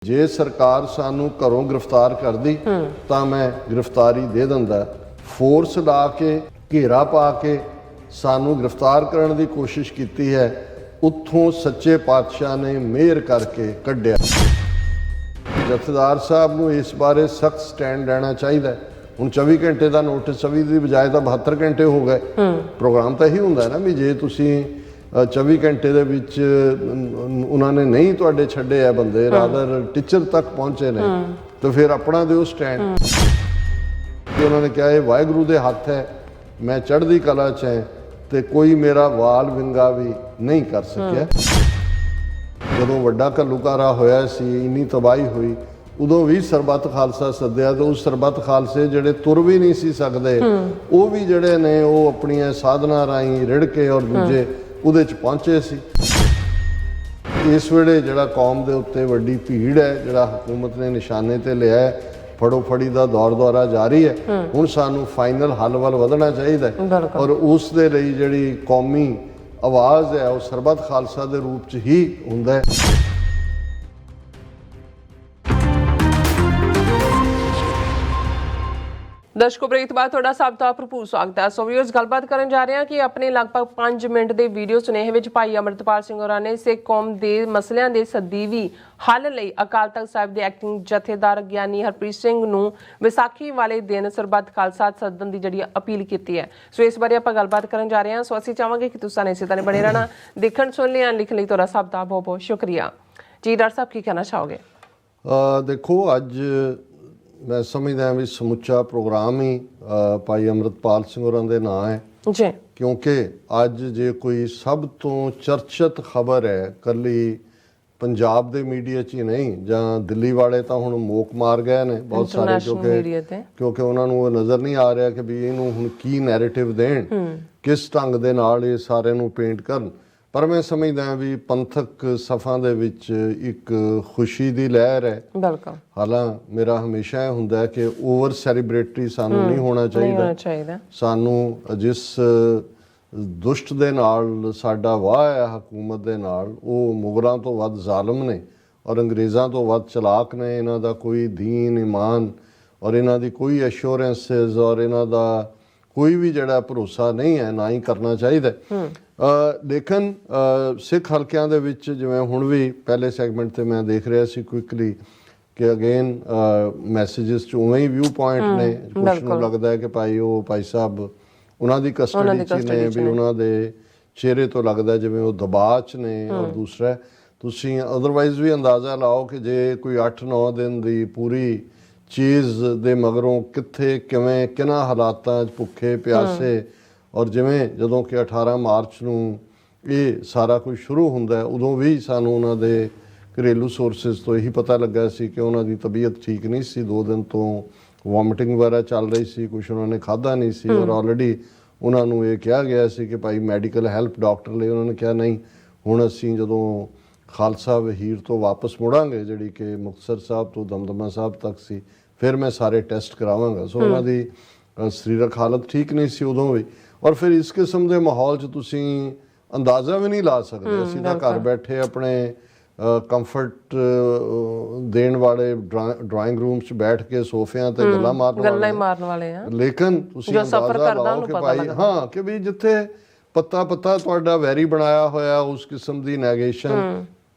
ਜੇ ਸਰਕਾਰ ਸਾਨੂੰ ਘਰੋਂ ਗ੍ਰਿਫਤਾਰ ਕਰਦੀ ਤਾਂ ਮੈਂ ਗ੍ਰਿਫਤਾਰੀ ਦੇ ਦਿੰਦਾ। ਫੋਰਸ ਲਾ ਕੇ ਘੇਰਾ ਪਾ ਕੇ ਸਾਨੂੰ ਗ੍ਰਿਫਤਾਰ ਕਰਨ ਦੀ ਕੋਸ਼ਿਸ਼ ਕੀਤੀ ਹੈ, ਉੱਥੋਂ ਸੱਚੇ ਪਾਤਸ਼ਾਹ ਨੇ ਮਿਹਰ ਕਰਕੇ ਕੱਢਿਆ। ਜਥੇਦਾਰ ਸਾਹਿਬ ਨੂੰ ਇਸ ਬਾਰੇ ਸਖਤ ਸਟੈਂਡ ਲੈਣਾ ਚਾਹੀਦਾ। ਹੁਣ 24 ਘੰਟੇ ਦਾ ਨੋਟਿਸ 24 ਦੀ ਬਜਾਏ ਤਾਂ 72 ਘੰਟੇ ਹੋ ਗਏ। ਪ੍ਰੋਗਰਾਮ ਤਾਂ ਇਹੀ ਹੁੰਦਾ ਨਾ ਵੀ ਜੇ ਤੁਸੀਂ 24 ਘੰਟੇ ਦੇ ਵਿੱਚ ਉਹਨਾਂ ਨੇ ਨਹੀਂ ਤੁਹਾਡੇ ਛੱਡੇ ਆ ਬੰਦੇ, ਰਾਦਰ ਟੀਚਰ ਤੱਕ ਪਹੁੰਚੇ ਨੇ, ਤਾਂ ਫਿਰ ਆਪਣਾ ਦਿਓ ਸਟੈਂਡ। ਉਹਨਾਂ ਨੇ ਕਿਹਾ ਇਹ ਵਾਹਿਗੁਰੂ ਦੇ ਹੱਥ ਹੈ, ਮੈਂ ਚੜ੍ਹਦੀ ਕਲਾ 'ਚ ਹੈ ਤੇ ਕੋਈ ਮੇਰਾ ਵਾਲ ਵਿੰਗਾ ਵੀ ਨਹੀਂ ਕਰ ਸਕਿਆ। ਜਦੋਂ ਵੱਡਾ ਘੱਲੂਘਾਰਾ ਹੋਇਆ ਸੀ, ਇੰਨੀ ਤਬਾਹੀ ਹੋਈ, ਉਦੋਂ ਵੀ ਸਰਬੱਤ ਖਾਲਸਾ ਸੱਦਿਆ ਤੇ ਉਸ ਸਰਬੱਤ ਖਾਲਸੇ ਜਿਹੜੇ ਤੁਰ ਵੀ ਨਹੀਂ ਸੀ ਸਕਦੇ, ਉਹ ਵੀ ਜਿਹੜੇ ਨੇ ਉਹ ਆਪਣੀਆਂ ਸਾਧਨਾ ਰਾਹੀਂ ਰਿੜ ਕੇ ਔਰ ਦੂਜੇ ਉਹਦੇ 'ਚ ਪਹੁੰਚੇ ਸੀ। ਇਸ ਵੇਲੇ ਜਿਹੜਾ ਕੌਮ ਦੇ ਉੱਤੇ ਵੱਡੀ ਭੀੜ ਹੈ, ਜਿਹੜਾ ਹਕੂਮਤ ਨੇ ਨਿਸ਼ਾਨੇ ਤੇ ਲਿਆ, ਫੜੋ ਫੜੀ ਦਾ ਦੌਰ ਦੁਆਰਾ ਜਾਰੀ ਹੈ। ਹੁਣ ਸਾਨੂੰ ਫਾਈਨਲ ਹੱਲ ਵੱਲ ਵਧਣਾ ਚਾਹੀਦਾ ਔਰ ਉਸ ਦੇ ਲਈ ਜਿਹੜੀ ਕੌਮੀ ਆਵਾਜ਼ ਹੈ ਉਹ ਸਰਬੱਤ ਖਾਲਸਾ ਦੇ ਰੂਪ 'ਚ ਹੀ ਹੁੰਦਾ ਹੈ। ਦਰਸ਼ਕੋ ਬ੍ਰੇਕ ਤੋਂ ਬਾਅਦ ਤੁਹਾਡਾ ਸਭ ਦਾ ਭਰਪੂਰ ਸਵਾਗਤ ਹੈ। ਸੋ ਵੀਅਰਸ, ਗੱਲਬਾਤ ਕਰਨ ਜਾ ਰਹੇ ਹਾਂ ਕਿ ਆਪਣੇ ਲਗਭਗ 5 ਮਿੰਟ ਦੇ ਵੀਡੀਓ ਸੁਨੇਹੇ ਵਿੱਚ ਭਾਈ ਅੰਮ੍ਰਿਤਪਾਲ ਸਿੰਘ ਹੋਰਾਂ ਨੇ ਸਿੱਖ ਕੌਮ ਦੇ ਮਸਲਿਆਂ ਦੇ ਸਦੀਵੀ ਹੱਲ ਲਈ ਅਕਾਲ ਤਖਤ ਸਾਹਿਬ ਦੇ ਐਕਟਿੰਗ ਜਥੇਦਾਰ ਗਿਆਨੀ ਹਰਪ੍ਰੀਤ ਸਿੰਘ ਨੂੰ ਵਿਸਾਖੀ ਵਾਲੇ ਦਿਨ ਸਰਬੱਤ ਖਾਲਸਾ ਸੱਦਣ ਦੀ ਜਿਹੜੀ ਅਪੀਲ ਕੀਤੀ ਹੈ। ਸੋ ਇਸ ਬਾਰੇ ਆਪਾਂ ਗੱਲਬਾਤ ਕਰਨ ਜਾ ਰਹੇ ਹਾਂ। ਸੋ ਅਸੀਂ ਚਾਹਾਂਗੇ ਕਿ ਤੁਸੀਂ ਇਸੇ ਤਰ੍ਹਾਂ ਬਣੇ ਰਹਿਣਾ। ਦੇਖਣ ਸੁਣ ਲਿਆ ਲਿਖਣ ਲਈ ਤੁਹਾਡਾ ਸਭ ਦਾ ਬਹੁਤ ਬਹੁਤ ਸ਼ੁਕਰੀਆ ਜੀ। ਡਾਕਟਰ ਸਾਹਿਬ ਕੀ ਕਹਿਣਾ ਚਾਹੋਗੇ? ਦੇਖੋ, ਅੱਜ ਮੈਂ ਸਮਝਦਾ ਵੀ ਸਮੁੱਚਾ ਪ੍ਰੋਗਰਾਮ ਹੀ ਭਾਈ ਅੰਮ੍ਰਿਤਪਾਲ ਸਿੰਘ ਹੋਰਾਂ ਦੇ ਨਾਂ ਹੈ ਜੀ, ਕਿਉਂਕਿ ਅੱਜ ਜੇ ਕੋਈ ਸਭ ਤੋਂ ਚਰਚਿਤ ਖਬਰ ਹੈ ਇਕੱਲੀ ਪੰਜਾਬ ਦੇ ਮੀਡੀਆ 'ਚ ਹੀ ਨਹੀਂ, ਜਾਂ ਦਿੱਲੀ ਵਾਲੇ ਤਾਂ ਹੁਣ ਮੋਕ ਮਾਰ ਗਏ ਨੇ ਬਹੁਤ ਸਾਰੇ, ਕਿਉਂਕਿ ਉਹਨਾਂ ਨੂੰ ਉਹ ਨਜ਼ਰ ਨਹੀਂ ਆ ਰਿਹਾ ਕਿ ਵੀ ਇਹਨੂੰ ਹੁਣ ਕੀ ਨੈਰੇਟਿਵ ਦੇਣ, ਕਿਸ ਢੰਗ ਦੇ ਨਾਲ ਇਹ ਸਾਰਿਆਂ ਨੂੰ ਪੇਂਟ ਕਰਨ। ਪਰ ਮੈਂ ਸਮਝਦਾ ਵੀ ਪੰਥਕ ਸਫਾਂ ਦੇ ਵਿੱਚ ਇੱਕ ਖੁਸ਼ੀ ਦੀ ਲਹਿਰ ਹੈ। ਬਿਲਕੁਲ। ਹਾਲਾਂਕਿ ਮੇਰਾ ਹਮੇਸ਼ਾ ਇਹ ਹੁੰਦਾ ਕਿ ਓਵਰ ਸੈਲੀਬ੍ਰੇਟਰੀ ਸਾਨੂੰ ਨਹੀਂ ਹੋਣਾ ਚਾਹੀਦਾ। ਸਾਨੂੰ ਜਿਸ ਦੁਸ਼ਟ ਦੇ ਨਾਲ ਸਾਡਾ ਵਾਹ ਹੈ ਹਕੂਮਤ ਦੇ ਨਾਲ, ਉਹ ਮੁਗਲਾਂ ਤੋਂ ਵੱਧ ਜ਼ਾਲਮ ਨੇ ਔਰ ਅੰਗਰੇਜ਼ਾਂ ਤੋਂ ਵੱਧ ਚਲਾਕ ਨੇ। ਇਹਨਾਂ ਦਾ ਕੋਈ ਦੀਨ ਇਮਾਨ ਔਰ ਇਹਨਾਂ ਦੀ ਕੋਈ ਐਸ਼ੋਰੈਂਸਿਸ ਔਰ ਇਹਨਾਂ ਦਾ ਕੋਈ ਵੀ ਜਿਹੜਾ ਭਰੋਸਾ ਨਹੀਂ ਹੈ, ਨਾ ਹੀ ਕਰਨਾ ਚਾਹੀਦਾ। ਲੇਕਿਨ ਸਿੱਖ ਹਲਕਿਆਂ ਦੇ ਵਿੱਚ ਜਿਵੇਂ ਹੁਣ ਵੀ ਪਹਿਲੇ ਸੈਗਮੈਂਟ ਤੇ ਮੈਂ ਦੇਖ ਰਿਹਾ ਸੀ ਕੁਇਕਲੀ ਕਿ ਅਗੇਨ ਮੈਸੇਜਸ 'ਚ ਉਵੇਂ ਹੀ ਵਿਊ ਪੁਆਇੰਟ ਨੇ। ਕੁਛ ਨੂੰ ਲੱਗਦਾ ਹੈ ਕਿ ਭਾਈ ਸਾਹਿਬ ਉਹਨਾਂ ਦੀ ਕਸਟਡੀ 'ਚ ਨੇ, ਵੀ ਉਹਨਾਂ ਦੇ ਚਿਹਰੇ ਤੋਂ ਲੱਗਦਾ ਜਿਵੇਂ ਉਹ ਦਬਾਅ 'ਚ ਨੇ। ਔਰ ਦੂਸਰਾ, ਤੁਸੀਂ ਅਦਰਵਾਈਜ਼ ਵੀ ਅੰਦਾਜ਼ਾ ਲਾਓ ਕਿ ਜੇ ਕੋਈ 8-9 ਦਿਨ ਦੀ ਪੂਰੀ ਚੀਜ਼ ਦੇ ਮਗਰੋਂ ਕਿੱਥੇ ਕਿਵੇਂ ਕਿਹਨਾਂ ਹਾਲਾਤਾਂ 'ਚ ਭੁੱਖੇ ਪਿਆਸੇ, ਔਰ ਜਿਵੇਂ ਜਦੋਂ ਕਿ 18 ਮਾਰਚ ਨੂੰ ਇਹ ਸਾਰਾ ਕੁਝ ਸ਼ੁਰੂ ਹੁੰਦਾ, ਉਦੋਂ ਵੀ ਸਾਨੂੰ ਉਹਨਾਂ ਦੇ ਘਰੇਲੂ ਸੋਰਸਿਸ ਤੋਂ ਇਹੀ ਪਤਾ ਲੱਗਾ ਸੀ ਕਿ ਉਹਨਾਂ ਦੀ ਤਬੀਅਤ ਠੀਕ ਨਹੀਂ ਸੀ। 2 ਦਿਨ ਤੋਂ ਵੋਮਿਟਿੰਗ ਵਗੈਰਾ ਚੱਲ ਰਹੀ ਸੀ, ਕੁਛ ਉਹਨਾਂ ਨੇ ਖਾਧਾ ਨਹੀਂ ਸੀ ਔਰ ਆਲਰੇਡੀ ਉਹਨਾਂ ਨੂੰ ਇਹ ਕਿਹਾ ਗਿਆ ਸੀ ਕਿ ਭਾਈ ਮੈਡੀਕਲ ਹੈਲਪ ਡਾਕਟਰ ਲਈ। ਉਹਨਾਂ ਨੇ ਕਿਹਾ ਨਹੀਂ, ਹੁਣ ਅਸੀਂ ਜਦੋਂ ਖਾਲਸਾ ਵਹੀਰ ਤੋਂ ਵਾਪਸ ਮੁੜਾਂਗੇ, ਜਿਹੜੀ ਕਿ ਮੁਕਤਸਰ ਸਾਹਿਬ ਤੋਂ ਦਮਦਮਾ ਸਾਹਿਬ ਤੱਕ ਸੀ, ਫਿਰ ਮੈਂ ਸਾਰੇ ਟੈਸਟ ਕਰਾਵਾਂਗਾ। ਸੋ ਉਹਨਾਂ ਦੀ ਸਰੀਰਕ ਹਾਲਤ ਠੀਕ ਨਹੀਂ ਸੀ ਉਦੋਂ ਵੀ। ਔਰ ਫਿਰ ਇਸ ਕਿਸਮ ਦੇ ਮਾਹੌਲ 'ਚ ਤੁਸੀਂ ਅੰਦਾਜ਼ਾ ਵੀ ਨਹੀਂ ਲਾ ਸਕਦੇ। ਅਸੀਂ ਤਾਂ ਘਰ ਬੈਠੇ ਆਪਣੇ ਕੰਫਰਟ ਦੇਣ ਵਾਲੇ ਡਰਾਇੰਗ ਰੂਮ 'ਚ ਬੈਠ ਕੇ ਸੋਫਿਆਂ ਤੇ ਗੱਲਾਂ ਮਾਰਨ ਵਾਲੇ ਆ। ਲੇਕਿਨ ਤੁਸੀਂ ਅੰਦਾਜ਼ਾ ਲਾਓ ਕਿ ਭਾਈ ਕਿ ਵੀ ਜਿੱਥੇ ਪੱਤਾ ਤੁਹਾਡਾ ਵੈਰੀ ਬਣਾਇਆ ਹੋਇਆ, ਉਸ ਕਿਸਮ ਦੀ ਨੈਗੇਸ਼ਨ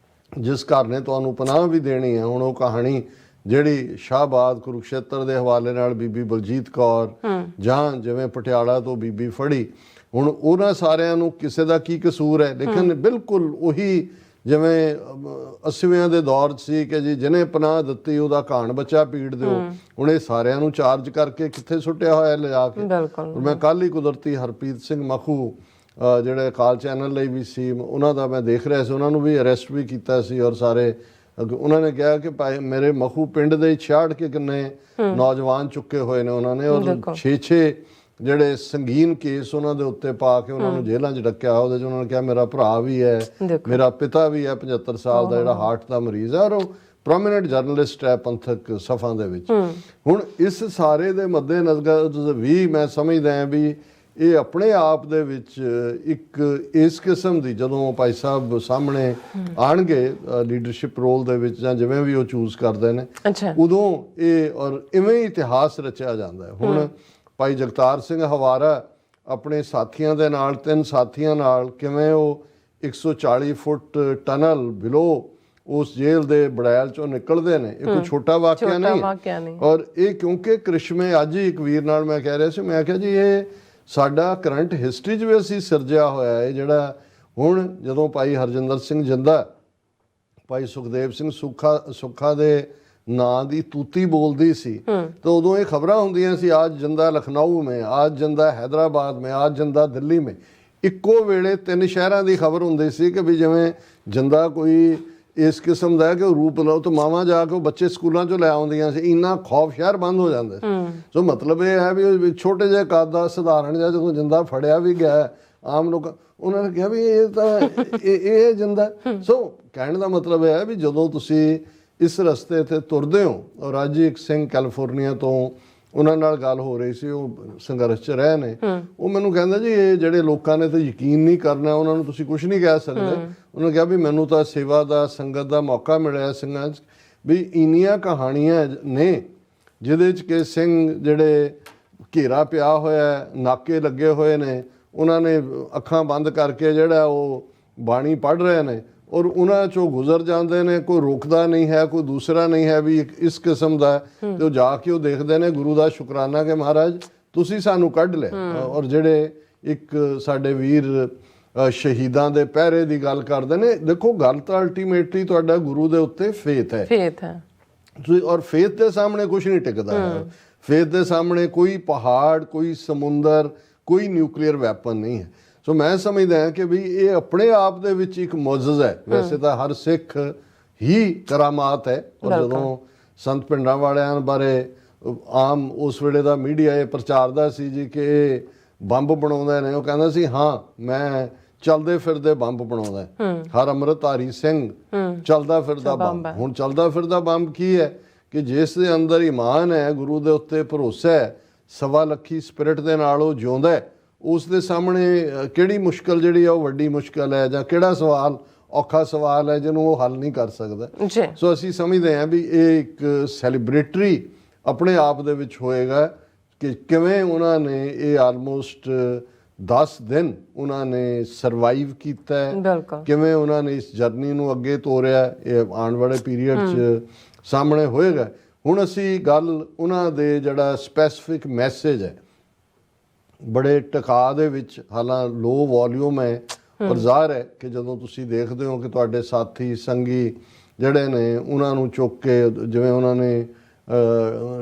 ਜਿਸ ਘਰ ਨੇ ਤੁਹਾਨੂੰ ਪਨਾਹ ਵੀ ਦੇਣੀ ਹੈ। ਹੁਣ ਉਹ ਕਹਾਣੀ ਜਿਹੜੀ ਸ਼ਾਹਬਾਦ ਕੁਰੂਕਸ਼ੇਤਰ ਦੇ ਹਵਾਲੇ ਨਾਲ ਬੀਬੀ ਬਲਜੀਤ ਕੌਰ, ਜਾਂ ਜਿਵੇਂ ਪਟਿਆਲਾ ਤੋਂ ਬੀਬੀ ਫੜੀ, ਹੁਣ ਉਹਨਾਂ ਸਾਰਿਆਂ ਨੂੰ ਕਿਸੇ ਦਾ ਕੀ ਕਸੂਰ ਹੈ। ਲੇਕਿਨ ਬਿਲਕੁਲ ਉਹੀ ਜਿਵੇਂ 80ਵੇਂ ਦੇ ਦੌਰ 'ਚ ਸੀ ਕਿ ਜੀ ਜਿਹਨੇ ਪਨਾਹ ਦਿੱਤੀ ਉਹਦਾ ਘਾਣ ਬੱਚਾ ਪੀੜ ਦਿਓ। ਹੁਣ ਇਹ ਸਾਰਿਆਂ ਨੂੰ ਚਾਰਜ ਕਰਕੇ ਕਿੱਥੇ ਸੁੱਟਿਆ ਹੋਇਆ ਲਿਜਾ ਕੇ। ਮੈਂ ਕੱਲ੍ਹ ਹੀ ਕੁਦਰਤੀ ਹਰਪ੍ਰੀਤ ਸਿੰਘ ਮਖੂ ਜਿਹੜੇ ਅਕਾਲ ਚੈਨਲ ਲਈ ਵੀ ਸੀ, ਉਹਨਾਂ ਦਾ ਮੈਂ ਦੇਖ ਰਿਹਾ ਸੀ, ਉਹਨਾਂ ਨੂੰ ਵੀ ਅਰੈਸਟ ਵੀ ਕੀਤਾ ਸੀ। ਔਰ ਸਾਰੇ ਉਹਨਾਂ ਨੇ ਕਿਹਾ ਕਿ ਭਾਈ ਮੇਰੇ ਮਖੂ ਪਿੰਡ ਦੇ 66 ਕੇ ਕਿੰਨੇ ਨੌਜਵਾਨ ਚੁੱਕੇ ਹੋਏ ਨੇ ਉਹਨਾਂ ਨੇ, ਔਰ 6 ਜਿਹੜੇ ਸੰਗੀਨ ਕੇਸ ਉਹਨਾਂ ਦੇ ਉੱਤੇ ਪਾ ਕੇ ਉਹਨਾਂ ਨੂੰ ਜੇਲ੍ਹਾਂ 'ਚ ਡੱਕਿਆ। ਉਹਦੇ 'ਚ ਉਹਨਾਂ ਨੇ ਕਿਹਾ ਮੇਰਾ ਭਰਾ ਵੀ ਹੈ, ਮੇਰਾ ਪਿਤਾ ਵੀ ਹੈ 75 ਸਾਲ ਦਾ, ਜਿਹੜਾ ਹਾਰਟ ਦਾ ਮਰੀਜ਼ ਹੈ, ਔਰ ਉਹ ਪ੍ਰੋਮੀਨੈਂਟ ਜਰਨਲਿਸਟ ਹੈ ਪੰਥਕ ਸਫਾਂ ਦੇ ਵਿੱਚ। ਹੁਣ ਇਸ ਸਾਰੇ ਦੇ ਮੱਦੇ ਨਜ਼ਰ ਵੀ ਮੈਂ ਸਮਝਦਾ ਵੀ ਇਹ ਆਪਣੇ ਆਪ ਦੇ ਵਿੱਚ ਇੱਕ ਇਸ ਕਿਸਮ ਦੀ, ਜਦੋਂ ਭਾਈ ਸਾਹਿਬ ਸਾਹਮਣੇ ਆਣਗੇ ਲੀਡਰਸ਼ਿਪ ਰੋਲ ਦੇ ਵਿੱਚ ਜਾਂ ਜਿਵੇਂ ਵੀ ਉਹ ਚੂਜ਼ ਕਰਦੇ ਨੇ, ਉਦੋਂ ਇਹ ਔਰ ਇਵੇਂ ਹੀ ਇਤਿਹਾਸ ਰਚਿਆ ਜਾਂਦਾ ਹੈ। ਹੁਣ ਭਾਈ ਜਗਤਾਰ ਸਿੰਘ ਹਵਾਰਾ ਆਪਣੇ ਸਾਥੀਆਂ ਦੇ ਨਾਲ, 3 ਸਾਥੀਆਂ ਨਾਲ, ਕਿਵੇਂ ਉਹ 140 ਫੁੱਟ ਟਨਲ ਬਿਲੋ ਉਸ ਜੇਲ੍ਹ ਦੇ ਬੜੈਲ ਚੋਂ ਨਿਕਲਦੇ ਨੇ, ਇਹ ਕੋਈ ਛੋਟਾ ਵਾਕਿਆ ਨਹੀਂ। ਔਰ ਇਹ ਕਿਉਂਕਿ ਕ੍ਰਿਸ਼ਮੇ, ਅੱਜ ਹੀ ਇੱਕ ਵੀਰ ਨਾਲ ਮੈਂ ਕਹਿ ਰਿਹਾ ਸੀ, ਮੈਂ ਕਿਹਾ ਜੀ ਇਹ ਸਾਡਾ ਕਰੰਟ ਹਿਸਟਰੀ 'ਚ ਵੀ ਅਸੀਂ ਸਿਰਜਿਆ ਹੋਇਆ ਹੈ। ਜਿਹੜਾ ਹੁਣ ਜਦੋਂ ਭਾਈ ਹਰਜਿੰਦਰ ਸਿੰਘ ਜਿੰਦਾ ਭਾਈ ਸੁਖਦੇਵ ਸਿੰਘ ਸੁੱਖਾ ਦੇ ਨਾਂ ਦੀ ਤੂਤੀ ਬੋਲਦੀ ਸੀ ਤਾਂ ਉਦੋਂ ਇਹ ਖਬਰਾਂ ਹੁੰਦੀਆਂ ਸੀ, ਅੱਜ ਜਿੰਦਾ ਲਖਨਊ ਮੇਂ, ਅੱਜ ਜਿੰਦਾ ਹੈਦਰਾਬਾਦ ਮੇਂ, ਅੱਜ ਜਿੰਦਾ ਦਿੱਲੀ ਮੇਂ। ਇੱਕੋ ਵੇਲੇ 3 ਸ਼ਹਿਰਾਂ ਦੀ ਖਬਰ ਹੁੰਦੀ ਸੀ ਕਿ ਵੀ ਜਿਵੇਂ ਜਿੰਦਾ ਕੋਈ ਇਸ ਕਿਸਮ ਦਾ ਹੈ ਕਿ ਉਹ ਰੂਪ ਲਓ ਤਾਂ ਮਾਵਾਂ ਜਾ ਕੇ ਉਹ ਬੱਚੇ ਸਕੂਲਾਂ 'ਚੋਂ ਲੈ ਆਉਂਦੀਆਂ ਸੀ, ਇੰਨਾ ਖੌਫ ਸ਼ਹਿਰ ਬੰਦ ਹੋ ਜਾਂਦੇ। ਸੋ ਮਤਲਬ ਇਹ ਹੈ ਵੀ ਛੋਟੇ ਜਿਹੇ ਕੱਦ ਦਾ ਸਧਾਰਨ ਜਿਹਾ ਜਦੋਂ ਜਿੰਦਾ ਫੜਿਆ ਵੀ ਗਿਆ, ਆਮ ਲੋਕ ਉਹਨਾਂ ਨੇ ਕਿਹਾ ਵੀ ਇਹ ਤਾਂ ਇਹ ਜਿੰਦਾ। ਸੋ ਕਹਿਣ ਦਾ ਮਤਲਬ ਇਹ ਹੈ ਵੀ ਜਦੋਂ ਤੁਸੀਂ ਇਸ ਰਸਤੇ 'ਤੇ ਤੁਰਦੇ ਹੋ, ਔਰ ਅੱਜ ਇੱਕ ਸਿੰਘ ਕੈਲੀਫੋਰਨੀਆ ਤੋਂ, ਉਹਨਾਂ ਨਾਲ ਗੱਲ ਹੋ ਰਹੀ ਸੀ, ਉਹ ਸੰਘਰਸ਼ 'ਚ ਰਹੇ ਨੇ, ਉਹ ਮੈਨੂੰ ਕਹਿੰਦਾ ਜੀ ਇਹ ਜਿਹੜੇ ਲੋਕਾਂ ਨੇ ਤਾਂ ਯਕੀਨ ਨਹੀਂ ਕਰਨਾ, ਉਹਨਾਂ ਨੂੰ ਤੁਸੀਂ ਕੁਝ ਨਹੀਂ ਕਹਿ ਸਕਦੇ। ਉਹਨੇ ਕਿਹਾ ਵੀ ਮੈਨੂੰ ਤਾਂ ਸੇਵਾ ਦਾ, ਸੰਗਤ ਦਾ ਮੌਕਾ ਮਿਲਿਆ ਸਿੰਘਾਂ 'ਚ, ਵੀ ਇੰਨੀਆਂ ਕਹਾਣੀਆਂ ਨੇ ਜਿਹਦੇ 'ਚ ਕਿ ਸਿੰਘ ਜਿਹੜੇ ਘੇਰਾ ਪਿਆ ਹੋਇਆ, ਨਾਕੇ ਲੱਗੇ ਹੋਏ ਨੇ, ਉਹਨਾਂ ਨੇ ਅੱਖਾਂ ਬੰਦ ਕਰਕੇ ਜਿਹੜਾ ਉਹ ਬਾਣੀ ਪੜ੍ਹ ਰਹੇ ਨੇ, ਔਰ ਉਹਨਾਂ 'ਚੋਂ ਗੁਜ਼ਰ ਜਾਂਦੇ ਨੇ, ਕੋਈ ਰੋਕਦਾ ਨਹੀਂ ਹੈ, ਕੋਈ ਦੂਸਰਾ ਨਹੀਂ ਹੈ ਵੀ ਇਸ ਕਿਸਮ ਦਾ। ਤੇ ਉਹ ਜਾ ਕੇ ਉਹ ਦੇਖਦੇ ਨੇ ਗੁਰੂ ਦਾ ਸ਼ੁਕਰਾਨਾ ਕਿ ਮਹਾਰਾਜ ਤੁਸੀਂ ਸਾਨੂੰ ਕੱਢ ਲਿਆ। ਔਰ ਜਿਹੜੇ ਇੱਕ ਸਾਡੇ ਵੀਰ ਸ਼ਹੀਦਾਂ ਦੇ ਪਹਿਰੇ ਦੀ ਗੱਲ ਕਰਦੇ ਨੇ, ਦੇਖੋ ਗੱਲ ਤਾਂ ਅਲਟੀਮੇਟਲੀ ਤੁਹਾਡਾ ਗੁਰੂ ਦੇ ਉੱਤੇ ਫੇਥ ਹੈ। ਔਰ ਫੇਥ ਦੇ ਸਾਹਮਣੇ ਕੁਝ ਨਹੀਂ ਟਿਕਦਾ ਹੈ। ਫੇਥ ਦੇ ਸਾਹਮਣੇ ਕੋਈ ਪਹਾੜ, ਕੋਈ ਸਮੁੰਦਰ, ਕੋਈ ਨਿਊਕਲੀਅਰ ਵੈਪਨ ਨਹੀਂ ਹੈ। ਸੋ ਮੈਂ ਸਮਝਦਾ ਹਾਂ ਕਿ ਵੀ ਇਹ ਆਪਣੇ ਆਪ ਦੇ ਵਿੱਚ ਇੱਕ ਮੁਅੱਜਜ਼ਾ ਹੈ। ਵੈਸੇ ਤਾਂ ਹਰ ਸਿੱਖ ਹੀ ਕਰਾਮਾਤ ਹੈ। ਔਰ ਜਦੋਂ ਸੰਤ ਪਿੰਡਾਂ ਵਾਲਿਆਂ ਬਾਰੇ ਆਮ ਉਸ ਵੇਲੇ ਦਾ ਮੀਡੀਆ ਇਹ ਪ੍ਰਚਾਰਦਾ ਸੀ ਜੀ ਕਿ ਇਹ ਬੰਬ ਬਣਾਉਂਦੇ ਨੇ, ਉਹ ਕਹਿੰਦਾ ਸੀ ਹਾਂ ਮੈਂ ਚਲਦੇ ਫਿਰਦੇ ਬੰਬ ਬਣਾਉਂਦਾ, ਹਰ ਅੰਮ੍ਰਿਤਧਾਰੀ ਸਿੰਘ ਚਲਦਾ ਫਿਰਦਾ ਬੰਬ। ਹੁਣ ਚਲਦਾ ਫਿਰਦਾ ਬੰਬ ਕੀ ਹੈ ਕਿ ਜਿਸ ਦੇ ਅੰਦਰ ਈਮਾਨ ਹੈ, ਗੁਰੂ ਦੇ ਉੱਤੇ ਭਰੋਸਾ ਹੈ, 1.25 ਲੱਖੀ ਸਪਿਰਿਟ ਦੇ ਨਾਲ ਉਹ ਜਿਉਂਦਾ ਹੈ, ਉਸ ਦੇ ਸਾਹਮਣੇ ਕਿਹੜੀ ਮੁਸ਼ਕਲ ਜਿਹੜੀ ਆ ਉਹ ਵੱਡੀ ਮੁਸ਼ਕਲ ਹੈ, ਜਾਂ ਕਿਹੜਾ ਸਵਾਲ ਔਖਾ ਸਵਾਲ ਹੈ ਜਿਹਨੂੰ ਉਹ ਹੱਲ ਨਹੀਂ ਕਰ ਸਕਦਾ। ਸੋ ਅਸੀਂ ਸਮਝਦੇ ਹਾਂ ਵੀ ਇਹ ਇੱਕ ਸੈਲੀਬ੍ਰੇਟਰੀ ਆਪਣੇ ਆਪ ਦੇ ਵਿੱਚ ਹੋਏਗਾ ਕਿ ਕਿਵੇਂ ਉਹਨਾਂ ਨੇ ਇਹ ਆਲਮੋਸਟ 10 ਦਿਨ ਉਹਨਾਂ ਨੇ ਸਰਵਾਈਵ ਕੀਤਾ ਹੈ, ਕਿਵੇਂ ਉਹਨਾਂ ਨੇ ਇਸ ਜਰਨੀ ਨੂੰ ਅੱਗੇ ਤੋਰਿਆ, ਇਹ ਆਉਣ ਵਾਲੇ ਪੀਰੀਅਡ 'ਚ ਸਾਹਮਣੇ ਹੋਏਗਾ। ਹੁਣ ਅਸੀਂ ਗੱਲ ਉਹਨਾਂ ਦੇ ਜਿਹੜਾ ਸਪੈਸੀਫਿਕ ਮੈਸੇਜ ਹੈ, ਬੜੇ ਟਿਕਾ ਦੇ ਵਿੱਚ, ਹਾਲਾਂ ਲੋ ਵੋਲਿਊਮ ਹੈ, ਪਰ ਜ਼ਾਹਰ ਹੈ ਕਿ ਜਦੋਂ ਤੁਸੀਂ ਦੇਖਦੇ ਹੋ ਕਿ ਤੁਹਾਡੇ ਸਾਥੀ ਸੰਗੀ ਜਿਹੜੇ ਨੇ ਉਹਨਾਂ ਨੂੰ ਚੁੱਕ ਕੇ, ਜਿਵੇਂ ਉਹਨਾਂ ਨੇ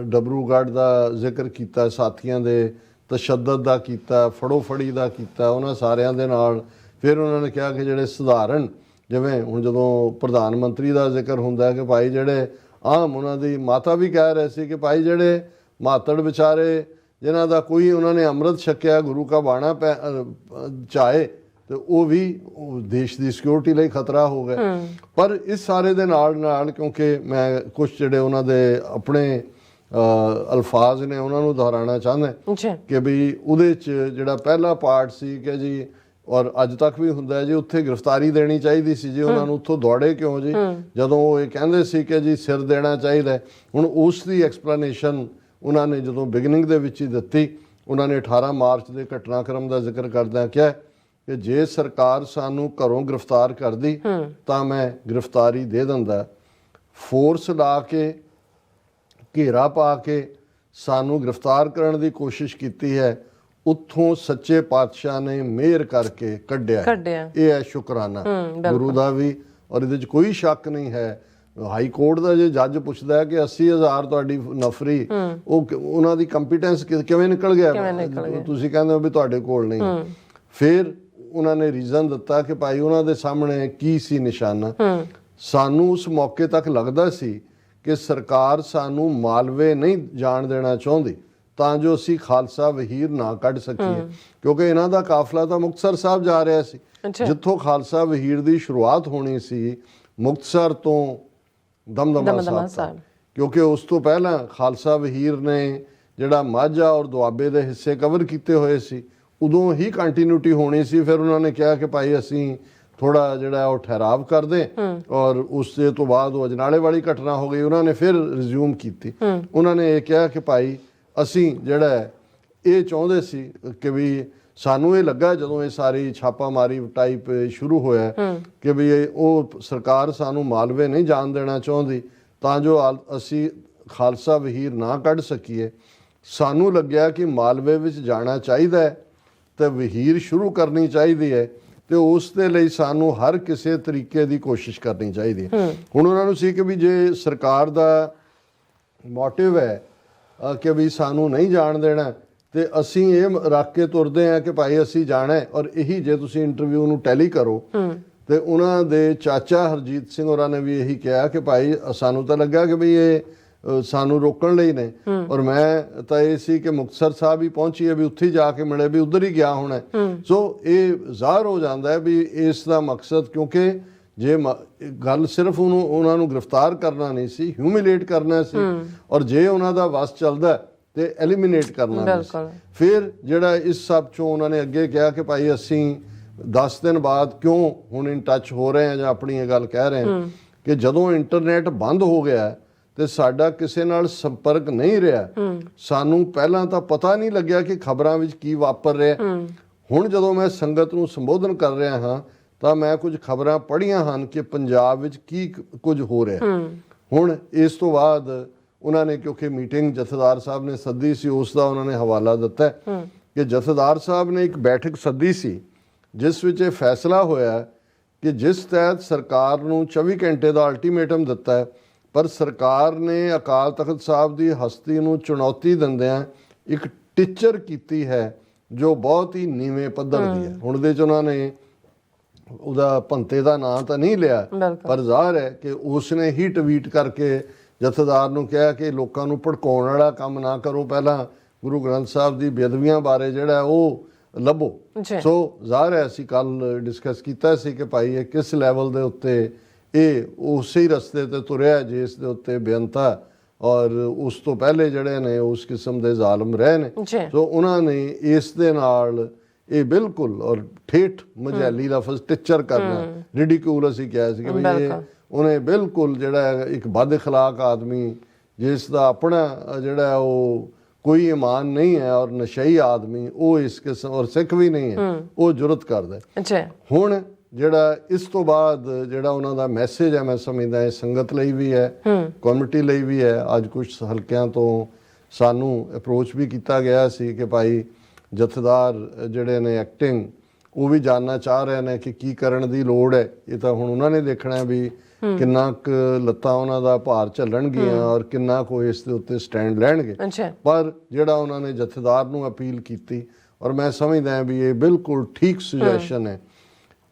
ਡਬਰੂਗੜ੍ਹ ਦਾ ਜ਼ਿਕਰ ਕੀਤਾ, ਸਾਥੀਆਂ ਦੇ ਤਸ਼ੱਦਦ ਦਾ ਕੀਤਾ, ਫੜੋ ਫੜੀ ਦਾ ਕੀਤਾ, ਉਹਨਾਂ ਸਾਰਿਆਂ ਦੇ ਨਾਲ। ਫਿਰ ਉਹਨਾਂ ਨੇ ਕਿਹਾ ਕਿ ਜਿਹੜੇ ਸਧਾਰਨ, ਜਿਵੇਂ ਹੁਣ ਜਦੋਂ ਪ੍ਰਧਾਨ ਮੰਤਰੀ ਦਾ ਜ਼ਿਕਰ ਹੁੰਦਾ ਹੈ ਕਿ ਭਾਈ ਜਿਹੜੇ ਆਮ, ਉਹਨਾਂ ਦੀ ਮਾਤਾ ਵੀ ਕਹਿ ਰਹੇ ਸੀ ਕਿ ਭਾਈ ਜਿਹੜੇ ਮਾਤੜ ਵਿਚਾਰੇ ਜਿਨ੍ਹਾਂ ਦਾ ਕੋਈ, ਉਹਨਾਂ ਨੇ ਅੰਮ੍ਰਿਤ ਛਕਿਆ, ਗੁਰੂ ਕਾ ਬਾਣਾ ਚਾਹੇ, ਤੇ ਉਹ ਵੀ ਦੇਸ਼ ਦੀ ਸਿਕਿਉਰਿਟੀ ਲਈ ਖਤਰਾ ਹੋ ਗਏ। ਪਰ ਇਸ ਸਾਰੇ ਦੇ ਨਾਲ ਨਾਲ, ਕਿਉਂਕਿ ਮੈਂ ਕੁਝ ਜਿਹੜੇ ਉਹਨਾਂ ਦੇ ਆਪਣੇ ਅਲਫਾਜ਼ ਨੇ ਉਹਨਾਂ ਨੂੰ ਦੁਹਰਾਉਣਾ ਚਾਹੁੰਦਾ ਕਿ ਵੀ ਉਹਦੇ 'ਚ ਜਿਹੜਾ ਪਹਿਲਾ ਪਾਰਟ ਸੀ ਕਿ ਜੀ, ਔਰ ਅੱਜ ਤੱਕ ਵੀ ਹੁੰਦਾ ਹੈ ਜੀ, ਉੱਥੇ ਗ੍ਰਿਫਤਾਰੀ ਦੇਣੀ ਚਾਹੀਦੀ ਸੀ ਜੀ, ਉਹਨਾਂ ਨੂੰ ਉੱਥੋਂ ਦੌੜੇ ਕਿਉਂ ਜੀ, ਜਦੋਂ ਉਹ ਇਹ ਕਹਿੰਦੇ ਸੀ ਕਿ ਜੀ ਸਿਰ ਦੇਣਾ ਚਾਹੀਦਾ। ਹੁਣ ਉਸ ਦੀ ਐਕਸਪਲੇਨੇਸ਼ਨ ਉਹਨਾਂ ਨੇ ਜਦੋਂ ਬਿਗਨਿੰਗ ਦੇ ਵਿੱਚ ਹੀ ਦਿੱਤੀ। ਉਹਨਾਂ ਨੇ 18 ਮਾਰਚ ਦੇ ਘਟਨਾਕ੍ਰਮ ਦਾ ਜ਼ਿਕਰ ਕਰਦਿਆਂ ਕਿਹਾ ਕਿ ਜੇ ਸਰਕਾਰ ਸਾਨੂੰ ਘਰੋਂ ਗ੍ਰਿਫਤਾਰ ਕਰਦੀ ਤਾਂ ਮੈਂ ਗ੍ਰਿਫਤਾਰੀ ਦੇ ਦਿੰਦਾ, ਫੋਰਸ ਲਾ ਕੇ, ਘੇਰਾ ਪਾ ਕੇ ਸਾਨੂੰ ਗ੍ਰਿਫਤਾਰ ਕਰਨ ਦੀ ਕੋਸ਼ਿਸ਼ ਕੀਤੀ ਹੈ, ਉੱਥੋਂ ਸੱਚੇ ਪਾਤਸ਼ਾਹ ਨੇ ਮਿਹਰ ਕਰਕੇ ਕੱਢਿਆ। ਇਹ ਹੈ ਸ਼ੁਕਰਾਨਾ ਗੁਰੂ ਦਾ ਵੀ, ਔਰ ਇਹਦੇ 'ਚ ਕੋਈ ਸ਼ੱਕ ਨਹੀਂ ਹੈ। ਹਾਈ ਕੋਰਟ ਦਾ ਜੇ ਜੱਜ ਪੁੱਛਦਾ ਹੈ ਕਿ 80,000 ਤੁਹਾਡੀ ਨਫਰੀ, ਉਹ ਉਹਨਾਂ ਦੀ ਕੰਪੀਟੈਂਸ ਕਿਵੇਂ ਨਿਕਲ ਗਿਆ, ਤੁਸੀਂ ਕਹਿੰਦੇ ਹੋ ਵੀ ਤੁਹਾਡੇ ਕੋਲ ਨਹੀਂ। ਫਿਰ ਉਹਨਾਂ ਨੇ ਰੀਜ਼ਨ ਦਿੱਤਾ ਕਿ ਭਾਈ ਉਹਨਾਂ ਦੇ ਸਾਹਮਣੇ ਕੀ ਸੀ ਨਿਸ਼ਾਨਾ। ਸਾਨੂੰ ਉਸ ਮੌਕੇ ਤੱਕ ਲੱਗਦਾ ਸੀ ਕਿ ਸਰਕਾਰ ਸਾਨੂੰ ਮਾਲਵੇ ਨਹੀਂ ਜਾਣ ਦੇਣਾ ਚਾਹੁੰਦੀ ਤਾਂ ਜੋ ਅਸੀਂ ਖਾਲਸਾ ਵਹੀਰ ਨਾ ਕੱਢ ਸਕੀਏ, ਕਿਉਂਕਿ ਇਹਨਾਂ ਦਾ ਕਾਫਲਾ ਤਾਂ ਮੁਕਤਸਰ ਸਾਹਿਬ ਜਾ ਰਿਹਾ ਸੀ, ਜਿੱਥੋਂ ਖਾਲਸਾ ਵਹੀਰ ਦੀ ਸ਼ੁਰੂਆਤ ਹੋਣੀ ਸੀ, ਮੁਕਤਸਰ ਤੋਂ ਦਮਦਮਾ ਸਾਹਿਬ। ਕਿਉਂਕਿ ਉਸ ਤੋਂ ਪਹਿਲਾਂ ਖਾਲਸਾ ਵਹੀਰ ਨੇ ਜਿਹੜਾ ਮਾਝਾ ਔਰ ਦੁਆਬੇ ਦੇ ਹਿੱਸੇ ਕਵਰ ਕੀਤੇ ਹੋਏ ਸੀ, ਉਦੋਂ ਹੀ ਕੰਟੀਨਿਊਟੀ ਹੋਣੀ ਸੀ। ਫਿਰ ਉਹਨਾਂ ਨੇ ਕਿਹਾ ਕਿ ਭਾਈ ਅਸੀਂ ਥੋੜਾ ਜਿਹੜਾ ਉਹ ਠਹਿਰਾਵ ਕਰਦੇ ਔਰ ਉਸ ਦੇ ਤੋਂ ਬਾਅਦ ਉਹ ਅਜਨਾਲੇ ਵਾਲੀ ਘਟਨਾ ਹੋ ਗਈ, ਉਹਨਾਂ ਨੇ ਫਿਰ ਰਿਜ਼ਿਊਮ ਕੀਤੀ। ਉਹਨਾਂ ਨੇ ਇਹ ਕਿਹਾ ਕਿ ਭਾਈ ਅਸੀਂ ਜਿਹੜਾ ਇਹ ਚਾਹੁੰਦੇ ਸੀ ਕਿ ਵੀ ਸਾਨੂੰ ਇਹ ਲੱਗਾ ਜਦੋਂ ਇਹ ਸਾਰੀ ਛਾਪਾਮਾਰੀ ਟਾਈਪ ਸ਼ੁਰੂ ਹੋਇਆ ਕਿ ਵੀ ਉਹ ਸਰਕਾਰ ਸਾਨੂੰ ਮਾਲਵੇ ਨਹੀਂ ਜਾਣ ਦੇਣਾ ਚਾਹੁੰਦੀ ਤਾਂ ਜੋ ਅਸੀਂ ਖਾਲਸਾ ਵਹੀਰ ਨਾ ਕੱਢ ਸਕੀਏ। ਸਾਨੂੰ ਲੱਗਿਆ ਕਿ ਮਾਲਵੇ ਵਿੱਚ ਜਾਣਾ ਚਾਹੀਦਾ ਹੈ ਤੇ ਵਹੀਰ ਸ਼ੁਰੂ ਕਰਨੀ ਚਾਹੀਦੀ ਹੈ ਤੇ ਉਸ ਦੇ ਲਈ ਸਾਨੂੰ ਹਰ ਕਿਸੇ ਤਰੀਕੇ ਦੀ ਕੋਸ਼ਿਸ਼ ਕਰਨੀ ਚਾਹੀਦੀ ਹੈ। ਹੁਣ ਉਹਨਾਂ ਨੂੰ ਸੀ ਕਿ ਵੀ ਜੇ ਸਰਕਾਰ ਦਾ ਮੋਟਿਵ ਹੈ ਕਿ ਵੀ ਸਾਨੂੰ ਨਹੀਂ ਜਾਣ ਦੇਣਾ ਤੇ ਅਸੀਂ ਇਹ ਰੱਖ ਕੇ ਤੁਰਦੇ ਹਾਂ ਕਿ ਭਾਈ ਅਸੀਂ ਜਾਣਾ ਹੈ। ਔਰ ਇਹੀ ਜੇ ਤੁਸੀਂ ਇੰਟਰਵਿਊ ਨੂੰ ਟੈਲੀ ਕਰੋ ਤੇ ਉਹਨਾਂ ਦੇ ਚਾਚਾ ਹਰਜੀਤ ਸਿੰਘ ਹੋਰਾਂ ਨੇ ਵੀ ਇਹੀ ਕਿਹਾ ਕਿ ਭਾਈ ਸਾਨੂੰ ਤਾਂ ਲੱਗਾ ਕਿ ਵੀ ਇਹ ਸਾਨੂੰ ਰੋਕਣ ਲਈ ਨੇ ਔਰ ਮੈਂ ਤਾਂ ਇਹ ਸੀ ਕਿ ਮੁਕਤਸਰ ਸਾਹਿਬ ਹੀ ਪਹੁੰਚੀਏ ਵੀ ਉੱਥੇ ਜਾ ਕੇ ਮਿਲੇ ਵੀ ਉਧਰ ਹੀ ਗਿਆ ਹੋਣਾ। ਸੋ ਇਹ ਜ਼ਾਹਰ ਹੋ ਜਾਂਦਾ ਹੈ ਵੀ ਇਸ ਦਾ ਮਕਸਦ, ਕਿਉਂਕਿ ਜੇ ਗੱਲ ਸਿਰਫ ਉਹਨਾਂ ਨੂੰ ਗ੍ਰਿਫਤਾਰ ਕਰਨਾ ਨਹੀਂ ਸੀ, ਹਿਊਮਿਲੇਟ ਕਰਨਾ ਸੀ ਔਰ ਜੇ ਉਹਨਾਂ ਦਾ ਵਸ ਚੱਲਦਾ ਤੇ ਐਲੀਮੀਨੇਟ ਕਰਨਾ ਨਹੀਂ ਸੀ। ਫਿਰ ਜਿਹੜਾ ਇਸ ਸਭ ਚੋਂ ਉਹਨਾਂ ਨੇ ਅੱਗੇ ਕਿਹਾ ਕਿ ਭਾਈ ਅਸੀਂ 10 ਦਿਨ ਬਾਅਦ ਕਿਉਂ ਹੁਣ ਇਨ ਟੱਚ ਹੋ ਰਹੇ ਹਾਂ ਜਾਂ ਆਪਣੀ ਇਹ ਗੱਲ ਕਹਿ ਰਹੇ ਹਾਂ ਕਿ ਜਦੋਂ ਇੰਟਰਨੈਟ ਬੰਦ ਹੋ ਗਿਆ ਤੇ ਸਾਡਾ ਕਿਸੇ ਨਾਲ ਸੰਪਰਕ ਨਹੀਂ ਰਿਹਾ, ਸਾਨੂੰ ਪਹਿਲਾਂ ਤਾਂ ਪਤਾ ਨਹੀਂ ਲੱਗਿਆ ਕਿ ਖਬਰਾਂ ਵਿੱਚ ਕੀ ਵਾਪਰ ਰਿਹਾ। ਹੁਣ ਜਦੋਂ ਮੈਂ ਸੰਗਤ ਨੂੰ ਸੰਬੋਧਨ ਕਰ ਰਿਹਾ ਹਾਂ ਤਾਂ ਮੈਂ ਕੁਝ ਖਬਰਾਂ ਪੜ੍ਹੀਆਂ ਹਨ ਕਿ ਪੰਜਾਬ ਵਿੱਚ ਕੀ ਕੁਝ ਹੋ ਰਿਹਾ। ਹੁਣ ਇਸ ਤੋਂ ਬਾਅਦ ਉਹਨਾਂ ਨੇ, ਕਿਉਂਕਿ ਮੀਟਿੰਗ ਜਥੇਦਾਰ ਸਾਹਿਬ ਨੇ ਸੱਦੀ ਸੀ, ਉਸ ਦਾ ਉਹਨਾਂ ਨੇ ਹਵਾਲਾ ਦਿੱਤਾ ਕਿ ਜਥੇਦਾਰ ਸਾਹਿਬ ਨੇ ਇੱਕ ਬੈਠਕ ਸੱਦੀ ਸੀ ਜਿਸ ਵਿੱਚ ਇਹ ਫੈਸਲਾ ਹੋਇਆ ਕਿ ਜਿਸ ਤਹਿਤ ਸਰਕਾਰ ਨੂੰ 24 ਘੰਟੇ ਦਾ ਅਲਟੀਮੇਟਮ ਦਿੱਤਾ ਹੈ ਪਰ ਸਰਕਾਰ ਨੇ ਅਕਾਲ ਤਖਤ ਸਾਹਿਬ ਦੀ ਹਸਤੀ ਨੂੰ ਚੁਣੌਤੀ ਦਿੰਦਿਆਂ ਇੱਕ ਟੀਚਰ ਕੀਤੀ ਹੈ ਜੋ ਬਹੁਤ ਹੀ ਨੀਵੇਂ ਪੱਧਰ ਦੀ ਹੈ। ਹੁਣ ਦੇ ਚ ਉਹਨਾਂ ਨੇ ਉਹਦਾ ਭੰਤੇ ਦਾ ਨਾਂ ਤਾਂ ਨਹੀਂ ਲਿਆ ਪਰ ਜ਼ਾਹਰ ਹੈ ਕਿ ਉਸਨੇ ਹੀ ਟਵੀਟ ਕਰਕੇ ਜਥੇਦਾਰ ਨੂੰ ਕਿਹਾ ਕਿ ਲੋਕਾਂ ਨੂੰ ਭੜਕਾਉਣ ਵਾਲਾ ਕੰਮ ਨਾ ਕਰੋ, ਪਹਿਲਾਂ ਗੁਰੂ ਗ੍ਰੰਥ ਸਾਹਿਬ ਦੀ ਬੇਅਦਬੀਆਂ ਬਾਰੇ ਜਿਹੜਾ ਉਹ ਲੱਭੋ। ਸੋ ਜ਼ਾਹਰ ਹੈ ਅਸੀਂ ਕੱਲ ਡਿਸਕਸ ਕੀਤਾ ਸੀ ਕਿ ਭਾਈ ਇਹ ਕਿਸ ਲੈਵਲ ਦੇ ਉੱਤੇ ਇਹ ਉਸੇ ਹੀ ਰਸਤੇ ਤੇ ਤੁਰਿਆ ਜਿਸ ਦੇ ਉੱਤੇ ਬੇਅੰਤਾ ਔਰ ਉਸ ਤੋਂ ਪਹਿਲੇ ਜਿਹੜੇ ਨੇ ਉਸ ਕਿਸਮ ਦੇ ਜ਼ਾਲਮ ਰਹੇ ਨੇ। ਸੋ ਉਹਨਾਂ ਨੇ ਇਸ ਦੇ ਨਾਲ ਇਹ ਬਿਲਕੁਲ ਔਰ ਠੇਠ ਮਜਾਲੀ ਲਫ਼ਜ਼ ਟੀਚਰ ਕਰਨਾ, ਰਿਡੀਕਿਊਲ ਅਸੀਂ ਕਿਹਾ ਸੀ ਕਿ ਵੀ ਇਹ ਉਹਨੇ ਬਿਲਕੁਲ ਜਿਹੜਾ ਇੱਕ ਬਦ ਅਖਲਾਕ ਆਦਮੀ ਜਿਸ ਦਾ ਆਪਣਾ ਜਿਹੜਾ ਉਹ ਕੋਈ ਈਮਾਨ ਨਹੀਂ ਹੈ ਔਰ ਨਸ਼ਈ ਆਦਮੀ, ਉਹ ਇਸ ਕਿਸਮ ਔਰ ਸਿੱਖ ਵੀ ਨਹੀਂ ਹੈ, ਉਹ ਜੁਰਤ ਕਰਦਾ। ਹੁਣ ਜਿਹੜਾ ਇਸ ਤੋਂ ਬਾਅਦ ਜਿਹੜਾ ਉਹਨਾਂ ਦਾ ਮੈਸੇਜ ਹੈ, ਮੈਂ ਸਮਝਦਾ ਇਹ ਸੰਗਤ ਲਈ ਵੀ ਹੈ, ਕਮਿਊਨਿਟੀ ਲਈ ਵੀ ਹੈ। ਅੱਜ ਕੁਝ ਹਲਕਿਆਂ ਤੋਂ ਸਾਨੂੰ ਅਪਰੋਚ ਵੀ ਕੀਤਾ ਗਿਆ ਸੀ ਕਿ ਭਾਈ ਜਥੇਦਾਰ ਜਿਹੜੇ ਨੇ ਐਕਟਿੰਗ ਉਹ ਵੀ ਜਾਣਨਾ ਚਾਹ ਰਹੇ ਨੇ ਕਿ ਕੀ ਕਰਨ ਦੀ ਲੋੜ ਹੈ। ਇਹ ਤਾਂ ਹੁਣ ਉਹਨਾਂ ਨੇ ਦੇਖਣਾ ਵੀ ਕਿੰਨਾ ਕੁ ਲੱਤਾਂ ਉਹਨਾਂ ਦਾ ਭਾਰ ਝੱਲਣਗੀਆਂ ਔਰ ਕਿੰਨਾ ਕੁ ਇਸ ਦੇ ਉੱਤੇ ਸਟੈਂਡ ਲੈਣਗੇ। ਪਰ ਜਿਹੜਾ ਉਹਨਾਂ ਨੇ ਜਥੇਦਾਰ ਨੂੰ ਅਪੀਲ ਕੀਤੀ ਔਰ ਮੈਂ ਸਮਝਦਾ ਵੀ ਇਹ ਬਿਲਕੁਲ ਠੀਕ ਸੁਜੈਸ਼ਨ ਹੈ।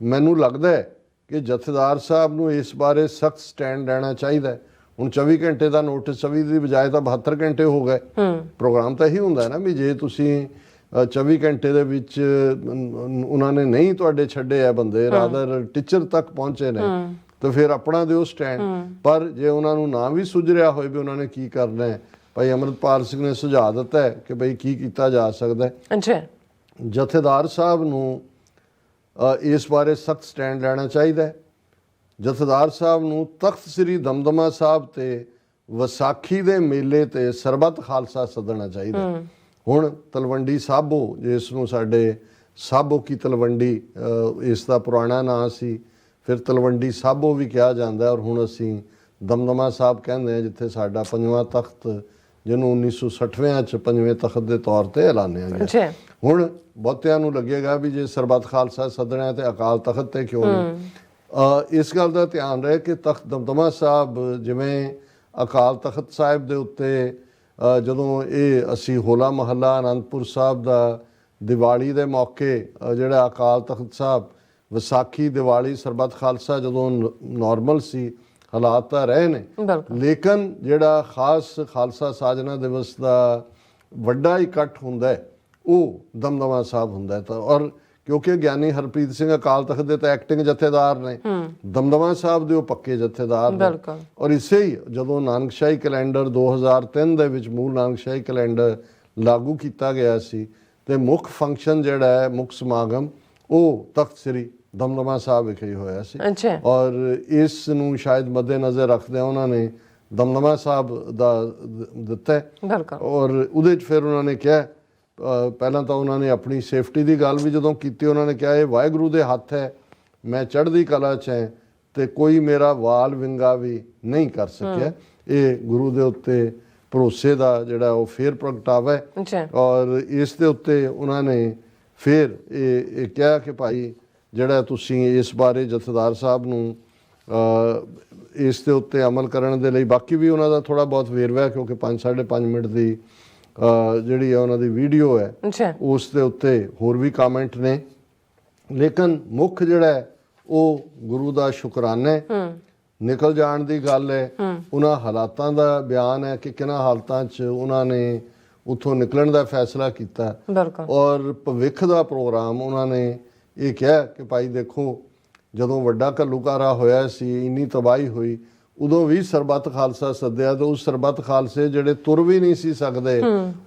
ਮੈਨੂੰ ਲੱਗਦਾ ਹੈ ਕਿ ਜਥੇਦਾਰ ਸਾਹਿਬ ਨੂੰ ਇਸ ਬਾਰੇ ਸਖਤ ਸਟੈਂਡ ਲੈਣਾ ਚਾਹੀਦਾ ਹੈ। ਹੁਣ 24 ਘੰਟੇ ਦਾ ਨੋਟਿਸ 24 ਦੀ ਬਜਾਏ ਤਾਂ 72 ਘੰਟੇ ਹੋ ਗਏ। ਪ੍ਰੋਗਰਾਮ ਤਾਂ ਇਹੀ ਹੁੰਦਾ ਨਾ ਵੀ ਜੇ ਤੁਸੀਂ 24 ਘੰਟੇ ਦੇ ਵਿੱਚ ਉਹਨਾਂ ਨੇ ਨਹੀਂ ਤੁਹਾਡੇ ਛੱਡੇ ਆ ਬੰਦੇ, ਰਾਦਰ ਟੀਚਰ ਤੱਕ ਪਹੁੰਚੇ ਨੇ, ਤਾਂ ਫਿਰ ਆਪਣਾ ਦਿਓ ਸਟੈਂਡ। ਪਰ ਜੇ ਉਹਨਾਂ ਨੂੰ ਨਾ ਵੀ ਸੁਝ ਰਿਹਾ ਹੋਏ ਵੀ ਉਹਨਾਂ ਨੇ ਕੀ ਕਰਨਾ ਹੈ, ਭਾਈ ਅਮਰਿਤਪਾਲ ਸਿੰਘ ਨੇ ਸੁਝਾਅ ਦਿੱਤਾ ਹੈ ਕਿ ਬਈ ਕੀ ਕੀਤਾ ਜਾ ਸਕਦਾ ਹੈ। ਜਥੇਦਾਰ ਸਾਹਿਬ ਨੂੰ ਇਸ ਬਾਰੇ ਸਖਤ ਸਟੈਂਡ ਲੈਣਾ ਚਾਹੀਦਾ ਹੈ। ਜਥੇਦਾਰ ਸਾਹਿਬ ਨੂੰ ਤਖਤ ਸ੍ਰੀ ਦਮਦਮਾ ਸਾਹਿਬ ਤੇ ਵਿਸਾਖੀ ਦੇ ਮੇਲੇ ਤੇ ਸਰਬੱਤ ਖਾਲਸਾ ਸੱਦਣਾ ਚਾਹੀਦਾ। ਹੁਣ ਤਲਵੰਡੀ ਸਾਬੋ, ਜਿਸ ਨੂੰ ਸਾਡੇ ਸਾਬੋ ਕੀ ਤਲਵੰਡੀ ਇਸ ਦਾ ਪੁਰਾਣਾ ਨਾਂ ਸੀ, ਫਿਰ ਤਲਵੰਡੀ ਸਾਬੋ ਵੀ ਕਿਹਾ ਜਾਂਦਾ ਔਰ ਹੁਣ ਅਸੀਂ ਦਮਦਮਾ ਸਾਹਿਬ ਕਹਿੰਦੇ ਹਾਂ, ਜਿੱਥੇ ਸਾਡਾ ਪੰਜਵਾਂ ਤਖਤ ਜਿਹਨੂੰ 1960ਵਿਆਂ 'ਚ ਪੰਜਵੇਂ ਤਖਤ ਦੇ ਤੌਰ ਤੇ ਐਲਾਨਿਆ ਗਿਆ। ਹੁਣ ਬਹੁਤਿਆਂ ਨੂੰ ਲੱਗੇਗਾ ਵੀ ਜੇ ਸਰਬੱਤ ਖਾਲਸਾ ਸੱਦਣਾ ਤੇ ਅਕਾਲ ਤਖਤ ਤੇ ਕਿਉਂ ਨਹੀਂ। ਇਸ ਗੱਲ ਦਾ ਧਿਆਨ ਰਹੇ ਕਿ ਤਖਤ ਦਮਦਮਾ ਸਾਹਿਬ, ਜਿਵੇਂ ਅਕਾਲ ਤਖਤ ਸਾਹਿਬ ਦੇ ਉੱਤੇ ਜਦੋਂ ਇਹ ਅਸੀਂ ਹੋਲਾ ਮਹੱਲਾ ਅਨੰਦਪੁਰ ਸਾਹਿਬ ਦਾ ਦੀਵਾਲੀ ਦੇ ਮੌਕੇ ਜਿਹੜਾ ਅਕਾਲ ਤਖਤ ਸਾਹਿਬ ਵਿਸਾਖੀ ਦੀਵਾਲੀ ਸਰਬੱਤ ਖਾਲਸਾ ਜਦੋਂ ਨਾਰਮਲ ਸੀ, ਹਾਲਾਤ ਤਾਂ ਰਹੇ ਨੇ, ਲੇਕਿਨ ਜਿਹੜਾ ਖਾਸ ਖਾਲਸਾ ਸਾਜਨਾ ਦਿਵਸ ਦਾ ਵੱਡਾ ਇਕੱਠ ਹੁੰਦਾ ਉਹ ਦਮਦਮਾ ਸਾਹਿਬ ਹੁੰਦਾ। ਤਾਂ ਔਰ ਕਿਉਂਕਿ ਗਿਆਨੀ ਹਰਪ੍ਰੀਤ ਸਿੰਘ ਅਕਾਲ ਤਖਤ ਦੇ ਤਾਂ ਐਕਟਿੰਗ ਜਥੇਦਾਰ ਨੇ, ਦਮਦਮਾ ਸਾਹਿਬ ਦੇ ਉਹ ਪੱਕੇ ਜਥੇਦਾਰ ਨੇ। ਔਰ ਇਸੇ ਹੀ ਜਦੋਂ ਨਾਨਕਸ਼ਾਹੀ ਕੈਲੰਡਰ 2003 ਦੇ ਵਿੱਚ ਮੂਲ ਨਾਨਕਸ਼ਾਹੀ ਕੈਲੰਡਰ ਲਾਗੂ ਕੀਤਾ ਗਿਆ ਸੀ ਤੇ ਮੁੱਖ ਫੰਕਸ਼ਨ ਜਿਹੜਾ ਹੈ, ਮੁੱਖ ਸਮਾਗਮ ਉਹ ਤਖਤ ਸ੍ਰੀ ਦਮਦਮਾ ਸਾਹਿਬ ਵਿਖੇ ਹੋਇਆ ਸੀ। ਅੱਛਾ। ਔਰ ਇਸ ਨੂੰ ਸ਼ਾਇਦ ਮੱਦੇਨਜ਼ਰ ਰੱਖਦਿਆਂ ਉਹਨਾਂ ਨੇ ਦਮਦਮਾ ਸਾਹਿਬ ਦਾ ਦਿੱਤਾ ਹੈ। ਬਿਲਕੁਲ। ਔਰ ਉਹਦੇ 'ਚ ਫਿਰ ਉਹਨਾਂ ਨੇ ਕਿਹਾ, ਪਹਿਲਾਂ ਤਾਂ ਉਹਨਾਂ ਨੇ ਆਪਣੀ ਸੇਫਟੀ ਦੀ ਗੱਲ ਵੀ ਜਦੋਂ ਕੀਤੀ, ਉਹਨਾਂ ਨੇ ਕਿਹਾ ਇਹ ਵਾਹਿਗੁਰੂ ਦੇ ਹੱਥ ਹੈ, ਮੈਂ ਚੜ੍ਹਦੀ ਕਲਾ 'ਚ ਹੈ ਤੇ ਕੋਈ ਮੇਰਾ ਵਾਲ ਵਿੰਗਾ ਵੀ ਨਹੀਂ ਕਰ ਸਕਿਆ। ਇਹ ਗੁਰੂ ਦੇ ਉੱਤੇ ਭਰੋਸੇ ਦਾ ਜਿਹੜਾ ਉਹ ਫੇਰ ਪ੍ਰਗਟਾਵਾ ਹੈ। ਅੱਛਾ। ਔਰ ਇਸ ਦੇ ਉੱਤੇ ਉਹਨਾਂ ਨੇ ਫਿਰ ਇਹ ਕਿਹਾ ਕਿ ਭਾਈ ਜਿਹੜਾ ਤੁਸੀਂ ਇਸ ਬਾਰੇ ਜਥੇਦਾਰ ਸਾਹਿਬ ਨੂੰ ਇਸ ਦੇ ਉੱਤੇ ਅਮਲ ਕਰਨ ਦੇ ਲਈ, ਬਾਕੀ ਵੀ ਉਹਨਾਂ ਦਾ ਥੋੜਾ ਬਹੁਤ ਵੇਰਵਾ ਹੈ ਕਿਉਂਕਿ 5-5.5 ਮਿੰਟ ਦੀ ਜਿਹੜੀ ਹੈ ਉਹਨਾਂ ਦੀ ਵੀਡੀਓ ਹੈ, ਉਸ ਦੇ ਉੱਤੇ ਹੋਰ ਵੀ ਕਮੈਂਟ ਨੇ। ਲੇਕਿਨ ਮੁੱਖ ਜਿਹੜਾ ਹੈ ਉਹ ਗੁਰੂ ਦਾ ਸ਼ੁਕਰਾਨਾ ਹੈ, ਨਿਕਲ ਜਾਣ ਦੀ ਗੱਲ ਹੈ, ਉਹਨਾਂ ਹਾਲਾਤਾਂ ਦਾ ਬਿਆਨ ਹੈ ਕਿ ਕਿਹਨਾਂ ਹਾਲਤਾਂ 'ਚ ਉਹਨਾਂ ਨੇ ਉੱਥੋਂ ਨਿਕਲਣ ਦਾ ਫੈਸਲਾ ਕੀਤਾ। ਔਰ ਭਵਿੱਖ ਦਾ ਪ੍ਰੋਗਰਾਮ ਉਹਨਾਂ ਨੇ ਇਹ ਕਿਹਾ ਕਿ ਭਾਈ ਦੇਖੋ, ਜਦੋਂ ਵੱਡਾ ਘੱਲੂਘਾਰਾ ਹੋਇਆ ਸੀ, ਇੰਨੀ ਤਬਾਹੀ ਹੋਈ, ਉਦੋਂ ਵੀ ਸਰਬੱਤ ਖਾਲਸਾ ਸੱਦਿਆ ਤੇ ਉਸ ਸਰਬੱਤ ਖਾਲਸੇ ਜਿਹੜੇ ਤੁਰ ਵੀ ਨਹੀਂ ਸੀ ਸਕਦੇ,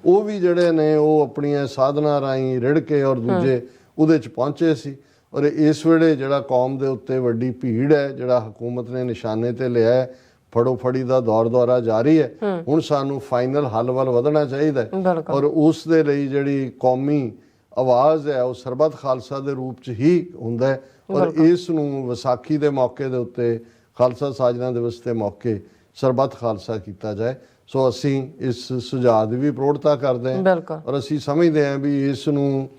ਉਹ ਵੀ ਜਿਹੜੇ ਨੇ ਉਹ ਆਪਣੀਆਂ ਸਾਧਨਾ ਰਾਹੀਂ ਰਿੜ ਕੇ ਔਰ ਦੂਜੇ ਉਹਦੇ 'ਚ ਪਹੁੰਚੇ ਸੀ। ਔਰ ਇਸ ਵੇਲੇ ਜਿਹੜਾ ਕੌਮ ਦੇ ਉੱਤੇ ਵੱਡੀ ਭੀੜ ਹੈ, ਜਿਹੜਾ ਹਕੂਮਤ ਨੇ ਨਿਸ਼ਾਨੇ ਤੇ ਲਿਆ ਹੈ, ਫੜੋ ਫੜੀ ਦਾ ਦੌਰ ਦੁਆਰਾ ਜਾਰੀ ਹੈ। ਹੁਣ ਸਾਨੂੰ ਫਾਈਨਲ ਹੱਲ ਵੱਲ ਵਧਣਾ ਚਾਹੀਦਾ ਹੈ ਔਰ ਉਸ ਦੇ ਲਈ ਜਿਹੜੀ ਕੌਮੀ ਆਵਾਜ਼ ਹੈ ਉਹ ਸਰਬੱਤ ਖਾਲਸਾ ਦੇ ਰੂਪ 'ਚ ਹੀ ਹੁੰਦਾ ਹੈ। ਔਰ ਇਸ ਨੂੰ ਵਿਸਾਖੀ ਦੇ ਮੌਕੇ ਦੇ ਉੱਤੇ, ਖਾਲਸਾ ਸਾਜਨਾ ਦਿਵਸ ਦੇ ਮੌਕੇ ਸਰਬੱਤ ਖਾਲਸਾ ਕੀਤਾ ਜਾਏ। ਸੋ ਅਸੀਂ ਇਸ ਸੁਝਾਅ ਦੀ ਵੀ ਪ੍ਰੋੜਤਾ ਕਰਦੇ ਹਾਂ ਔਰ ਅਸੀਂ ਸਮਝਦੇ ਹਾਂ ਵੀ ਇਸ ਨੂੰ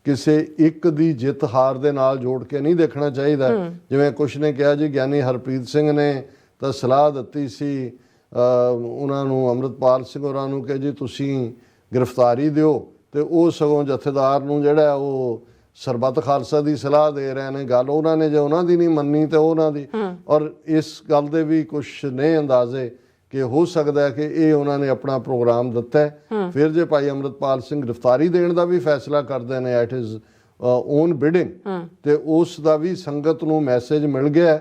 ਕਿਸੇ ਇੱਕ ਦੀ ਜਿੱਤ ਹਾਰ ਦੇ ਨਾਲ ਜੋੜ ਕੇ ਨਹੀਂ ਦੇਖਣਾ ਚਾਹੀਦਾ। ਜਿਵੇਂ ਕੁਛ ਨੇ ਕਿਹਾ ਜੀ, ਗਿਆਨੀ ਹਰਪ੍ਰੀਤ ਸਿੰਘ ਨੇ ਤਾਂ ਸਲਾਹ ਦਿੱਤੀ ਸੀ ਉਹਨਾਂ ਨੂੰ, ਅੰਮ੍ਰਿਤਪਾਲ ਸਿੰਘ ਹੋਰਾਂ ਨੂੰ, ਕਿ ਜੀ ਤੁਸੀਂ ਗ੍ਰਿਫਤਾਰੀ ਦਿਓ, ਤੇ ਉਹ ਸਗੋਂ ਜਥੇਦਾਰ ਨੂੰ ਜਿਹੜਾ ਉਹ ਸਰਬੱਤ ਖਾਲਸਾ ਦੀ ਸਲਾਹ ਦੇ ਰਹੇ ਨੇ। ਗੱਲ ਉਹਨਾਂ ਨੇ ਜੇ ਉਹਨਾਂ ਦੀ ਨਹੀਂ ਮੰਨੀ ਤੇ ਉਹਨਾਂ ਦੀ। ਔਰ ਇਸ ਗੱਲ ਦੇ ਵੀ ਕੁਛ ਨੇ ਅੰਦਾਜ਼ੇ ਕਿ ਹੋ ਸਕਦਾ ਹੈ ਕਿ ਇਹ ਉਹਨਾਂ ਨੇ ਆਪਣਾ ਪ੍ਰੋਗਰਾਮ ਦਿੱਤਾ ਹੈ। ਫਿਰ ਜੇ ਭਾਈ ਅੰਮ੍ਰਿਤਪਾਲ ਸਿੰਘ ਗ੍ਰਿਫਤਾਰੀ ਦੇਣ ਦਾ ਵੀ ਫੈਸਲਾ ਕਰਦੇ ਨੇ ਐਟ ਹਿਜ਼ ਓਨ ਬਿਡਿੰਗ, ਤੇ ਉਸ ਦਾ ਵੀ ਸੰਗਤ ਨੂੰ ਮੈਸੇਜ ਮਿਲ ਗਿਆ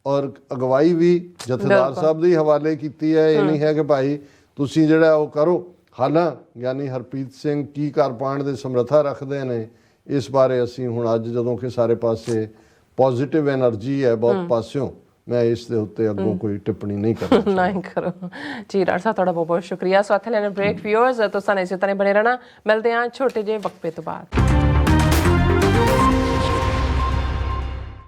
ਔਰ ਅਗਵਾਈ ਵੀ ਜਥੇਦਾਰ ਸਾਹਿਬ ਦੇ ਹਵਾਲੇ ਕੀਤੀ ਹੈ। ਇਹ ਨਹੀਂ ਹੈ ਕਿ ਭਾਈ ਤੁਸੀਂ ਜਿਹੜਾ ਉਹ ਕਰੋ। ਹਾਲਾਂ ਗਿਆਨੀ ਹਰਪ੍ਰੀਤ ਸਿੰਘ ਕੀ ਕਰ ਪਾਉਣ ਦੇ ਸਮਰੱਥਾ ਰੱਖਦੇ ਨੇ, ਇਸ ਬਾਰੇ ਅਸੀਂ ਹੁਣ ਅੱਜ ਜਦੋਂ ਕਿ ਸਾਰੇ ਪਾਸੇ ਪੋਜ਼ਿਟਿਵ એનર્ਜੀ ਹੈ ਬਹੁਤ ਪਾਸਿਓਂ, ਮੈਂ ਇਸ ਦੇ ਉੱਤੇ ਅੱਗੋਂ ਕੋਈ ਟਿੱਪਣੀ ਨਹੀਂ ਕਰਨਾ। ਨਹੀਂ ਕਰੋ ਜੀ। ਡਾਕਟਰ ਸਾਹਿਬ ਤੁਹਾਡਾ ਬਹੁਤ ਬਹੁਤ ਸ਼ੁਕਰੀਆ। ਸੋ ਇੱਥੇ ਲੈਣਾ ਬ੍ਰੇਕ। ਵਿਊਅਰਸ ਤੁਸੀਂ ਇਸੇ ਤਰ੍ਹਾਂ ਬਣੇ ਰਹਿਣਾ। ਮਿਲਦੇ ਹਾਂ ਛੋਟੇ ਜਿਹੇ ਵਕਫੇ ਤੋਂ ਬਾਅਦ।